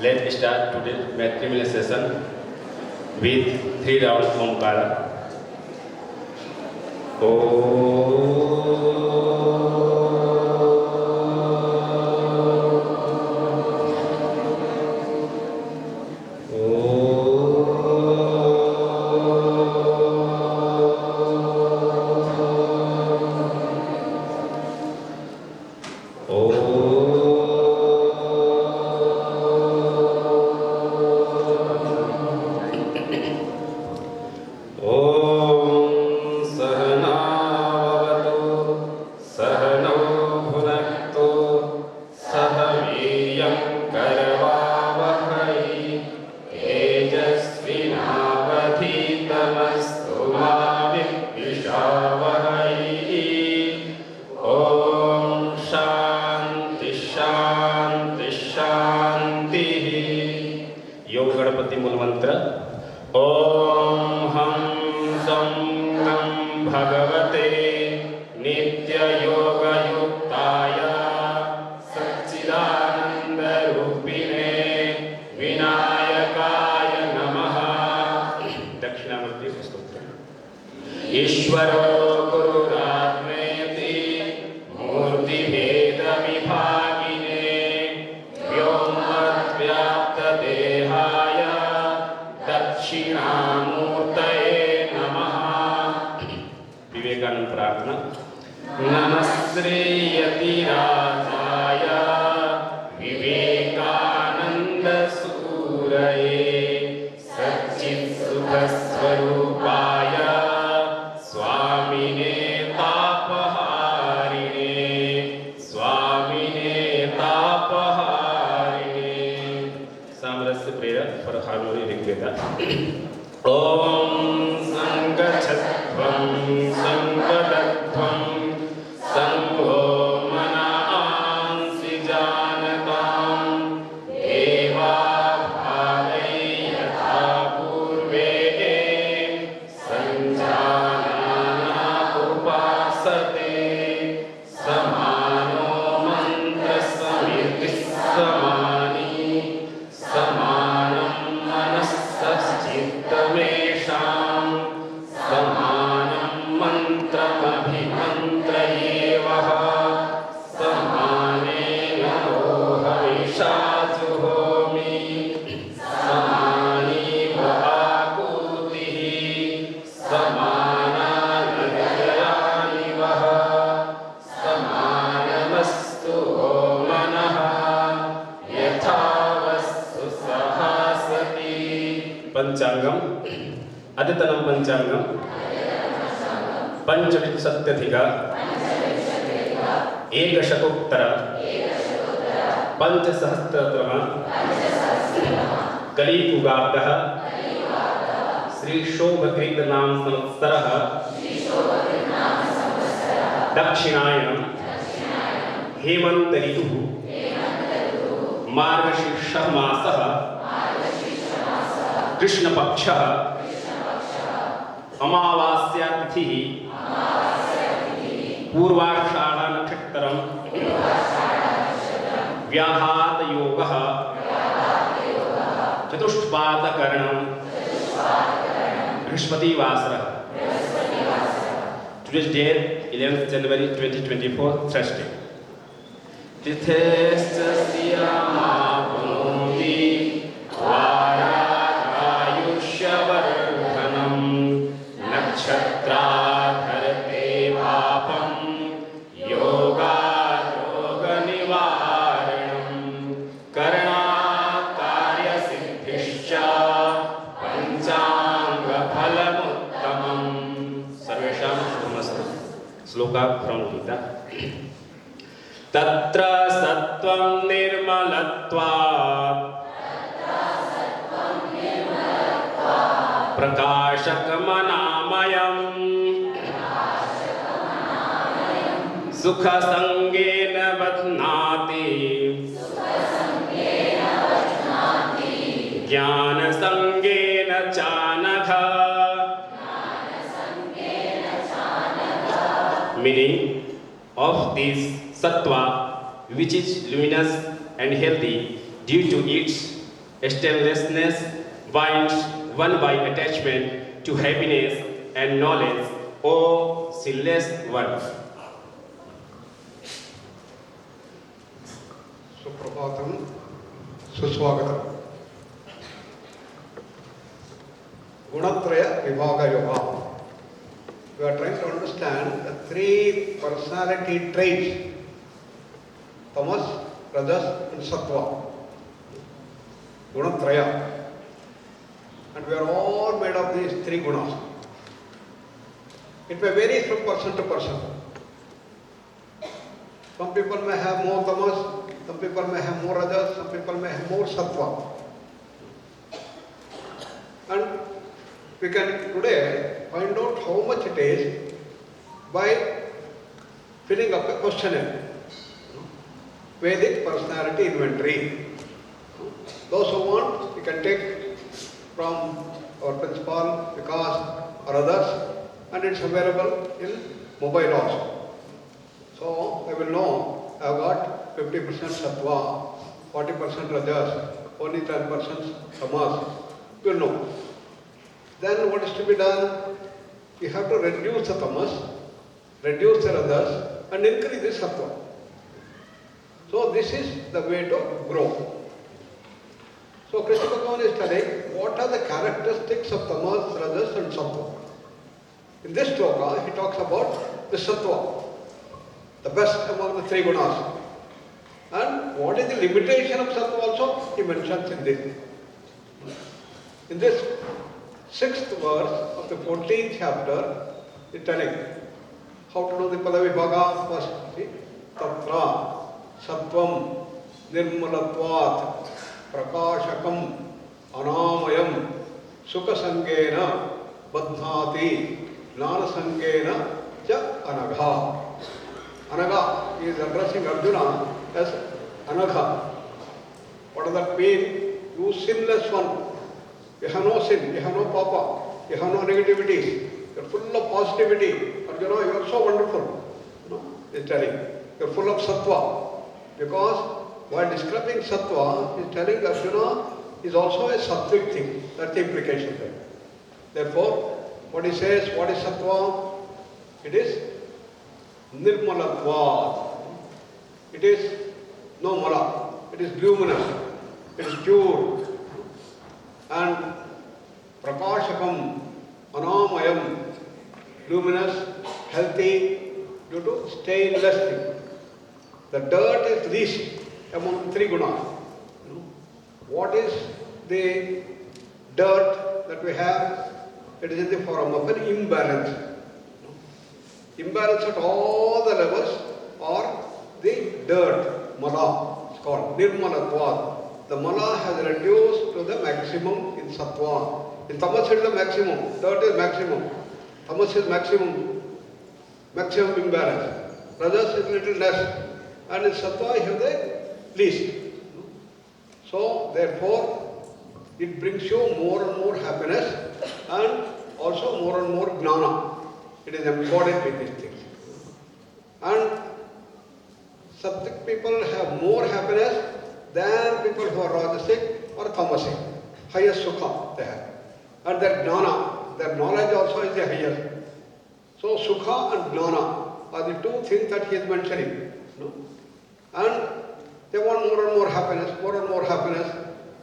Let's start today's Maitrimilan session with 3 rounds Omkara. पंचांगम अद्यतनम पंचांगम पंचविंशत्यधिक एकशतोत्तर पंचसहस्रतम कलियुगाब्दः Shri शोभकृत नाम संवत्सरः दक्षिणायनम् हेमंत ऋतुः मार्गशीर्षः मासः कृष्ण पक्षः अमावास्या तिथिः पूर्वाषाढ़ नक्षत्रम व्याघात योगः चतुष्पादकरणं बृहस्पतिवासरः. Today's date 11th January 2024 Thursday. तिथेश्च माप्नोति वारायुष्यवर्धनं नक्षत्राधरते पापं योगारोगनिवारणं करणाकार्यसिद्धिश्च पंचांगफलमुत्तमम्. सर्वेषां शुभमस्तु. Shloka from Gita. तत्र सत्त्वं निर्मलत्वात् प्रकाशकमनामयम् सुखसंगेन बध्नाति ज्ञानसंगेन चानघ. Meaning of this sattva, which is luminous and healthy due to its Stainlessness binds one by attachment to happiness and knowledge, O sinless one. Suprabhatam, Suswagatam. Gunatraya Vibhaga Yoga. We are trying to understand the three personality traits: Tamas, Rajas and Sattva. Gunatraya. And we are all made of these three gunas. It may vary from person to person. Some people may have more tamas, some people may have more rajas, some people may have more sattva. And we can today find out how much it is by filling up a questionnaire. Vedic personality inventory. Those who want, we can take from our principal, Vikas or others, and it's available in mobile also. So I will know I have got 50% sattva, 40% rajas, only 10% tamas. You will know. Then what is to be done? You have to reduce the tamas, reduce the rajas, and increase the sattva. So this is the way to grow. So Krishna Bhagavan is telling what are the characteristics of tamas, rajas and sattva. In this shloka, he talks about the sattva, the best among the three gunas. And what is the limitation of sattva also, he mentions in this. In this 6th verse of the 14th chapter, he is telling how to know the Padavibhaga first. See? Tatra, Sattvam, Nirmalatvat, Prakashakam, Anamayam, Sukasangena, Badhnati, Jnanasangena, Cha Anagha. Anagha, he is addressing Arjuna as Anagha. What does that mean? You sinless one. You have no sin, you have no papa, you have no negativity, you are full of positivity. Arjuna, you are so wonderful. No? He is telling. You are full of sattva. Because while describing sattva, he is telling Arjuna is also a sattvic thing. That's the implication there. Therefore, what he says, what is sattva? It is nirmalatva. It is no mala. It is luminous. It is pure. And prakashakam, anamayam, luminous, healthy, due to stainless thing. The dirt is least among the three gunas. What is the dirt that we have? It is in the form of an imbalance. Imbalance at all the levels or the dirt, mala, it's called nirmalatvat. The mala has reduced to the maximum in sattva. In tamas it is the maximum, dirt is maximum. Tamas is maximum imbalance. Rajas is little less. And in sattva you have the least. So therefore it brings you more and more happiness and also more and more jnana. It is embodied with these things. And sattvic people have more happiness than people who are rajasic or tamasic. Highest sukha they have. And their jnana, their knowledge also is the highest. So sukha and jnana are the two things that he is mentioning. And they want more and more happiness,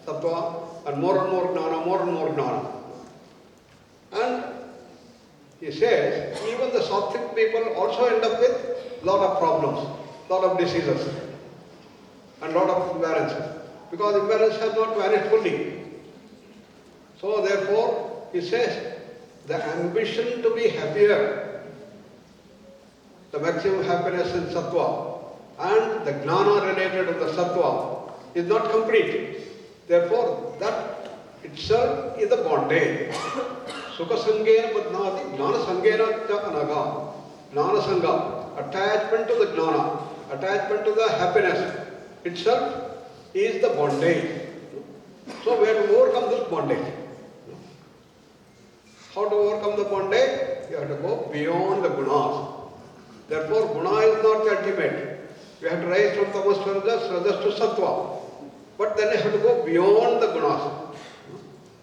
sattva, and more jnana. And he says, even the sattvic people also end up with lot of problems, lot of diseases, and lot of imbalances, because imbalance has not vanished fully. So therefore, he says, the ambition to be happier, the maximum happiness in sattva, and the jnana related to the sattva is not complete. Therefore, that itself is a bondage. Sukha sangena badhnati, jnana sangena cha anaga. Jnana sangha, attachment to the jnana, attachment to the happiness itself is the bondage. So we have to overcome this bondage. How to overcome the bondage? You have to go beyond the gunas. Therefore, guna is not the ultimate. We have to rise from tamas to rajas, rajas to sattva. But then you have to go beyond the gunas.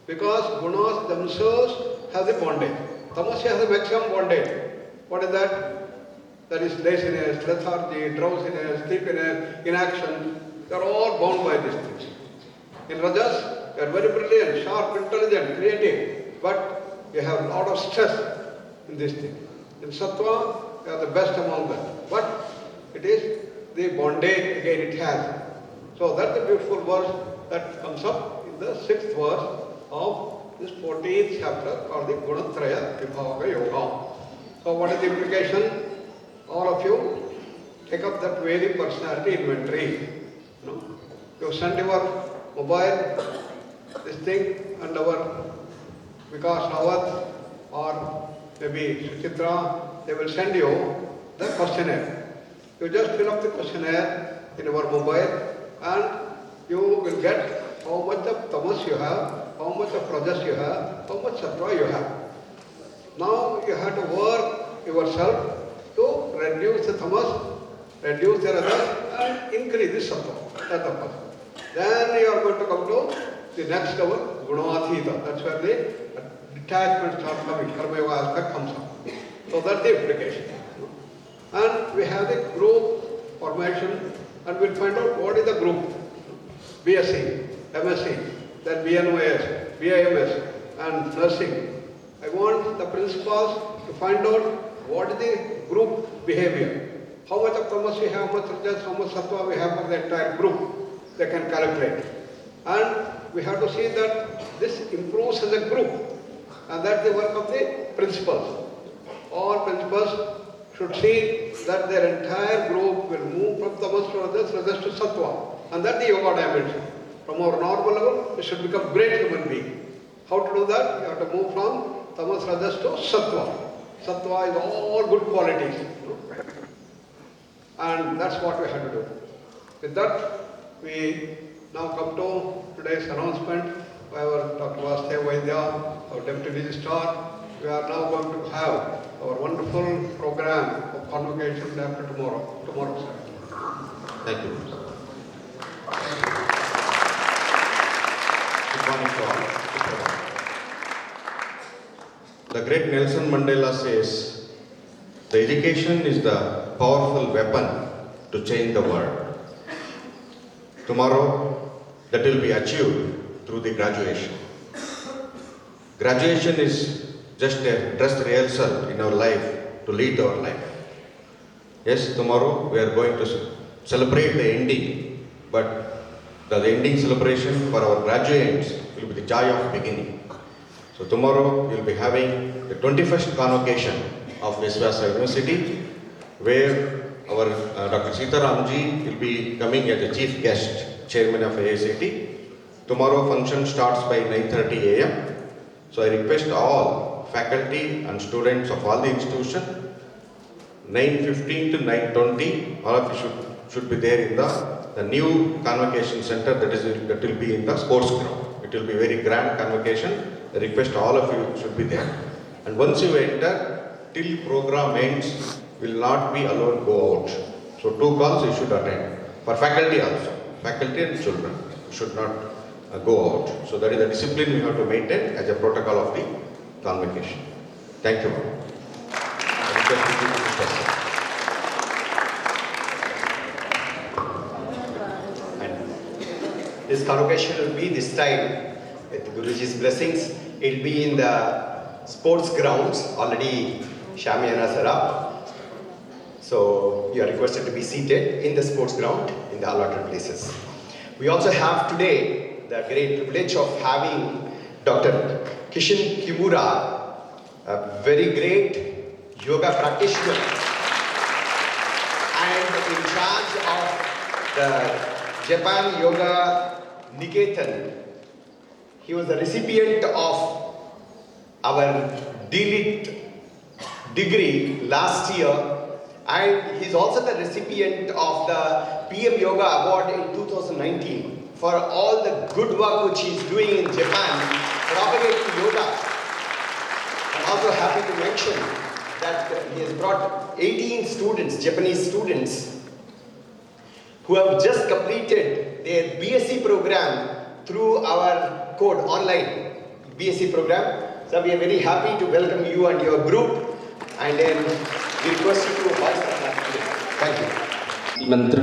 Because gunas themselves have the bondage. Tamasya has the maximum bondage. What is that? That is laziness, lethargy, drowsiness, sleepiness, inaction. They are all bound by these things. In Rajas, they are very brilliant, sharp, intelligent, creative, but you have a lot of stress in this thing. In Sattva, they are the best among them. But it is the bondage again it has. So that's the beautiful verse that comes up in the 6th verse of this 14th chapter called the Gunatraya Vibhava Yoga. So what is the implication? All of you take up that Vedic personality inventory. You send your mobile, this thing, and our Vikas Rawat or maybe Suchitra, they will send you the questionnaire. You just fill up the questionnaire in your mobile and you will get how much of tamas you have, how much of rajas you have, how much sattva you have. Now you have to work yourself to reduce the tamas, reduce the rajas and increase the sattva. That's the first. Then you are going to come to the next level, gunathita. That's where the detachment starts coming, karma yoga aspect comes up. So that's the implication. And we have the group formation and we'll find out what is the group. BSc, MSc, then BNYS, BIMS and nursing. I want the principals to find out what is the group behavior. How much of tamas we have, how much rajas, how much sattva we have for the entire group. They can calculate. And we have to see that this improves as a group. And that's the work of the principals. All principals should see that their entire group will move from tamas to rajas, rajas to sattva. And that's the yoga dimension. From our normal level, we should become great human being. How to do that? You have to move from tamas, rajas to sattva. Sattva is all good qualities. And that's what we have to do. With that, we now come to today's announcement by our Dr. S-VYASA, our Deputy Registrar. We are now going to have our wonderful program of convocation after tomorrow. Tomorrow, sir. Thank you. Good morning to all. The great Nelson Mandela says, the education is the powerful weapon to change the world. Tomorrow, that will be achieved through the graduation. Graduation is just a dress rehearsal in our life to lead our life. Yes, tomorrow we are going to celebrate the ending, but the ending celebration for our graduates will be the joy of beginning. So tomorrow we will be having the 21st convocation of S-VYASA University, where our Dr. Sitaramji will be coming as a chief guest, chairman of ASAT. Tomorrow function starts by 9:30 a.m. So I request all faculty and students of all the institution, 9:15 to 9:20, all of you should be there in the new convocation center that will be in the sports ground. It will be very grand convocation. I request all of you should be there. And once you enter, till program ends, will not be allowed go out. So 2 calls you should attend. For faculty also, faculty and children should not go out. So that is the discipline we have to maintain as a protocol of the convocation. Thank you all. I request you to discuss. This convocation will be this time with Guruji's blessings. It will be in the sports grounds. Already Shamiyanas are up. So you are requested to be seated in the sports ground in the allotted places. We also have today the great privilege of having Dr. Kishin Kimura, a very great yoga practitioner and in charge of the Japan Yoga Niketan. He was the recipient of our DLIT degree last year, and he's also the recipient of the PM Yoga Award in 2019 for all the good work which he's doing in Japan, propagating yoga. I'm also happy to mention that he has brought 18 students, Japanese students, who have just completed their BSc program through our code online. BSc program. So we are very happy to welcome you and your group, and then we request you to voice the class today. Thank you. मंत्र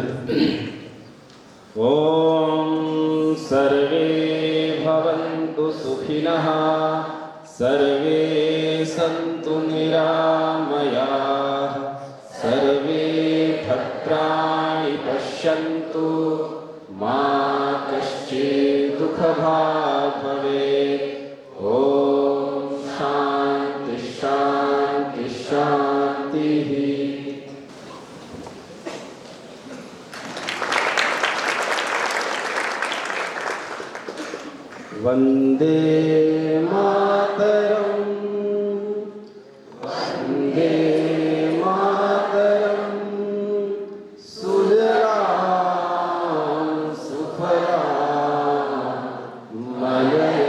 ॐ सर्वे भवन्तु सुखिनः सर्वे सन्तु निरामयाः सर्वे भद्राणि पश्यन्तु मा कश्चित् दुःखभाग् भवेत् ॐ शान्ति शान्ति शान्तिः वन्दे मातरम् वन्दे मातरम् सुजलां सुफलां मलयजशीतलाम्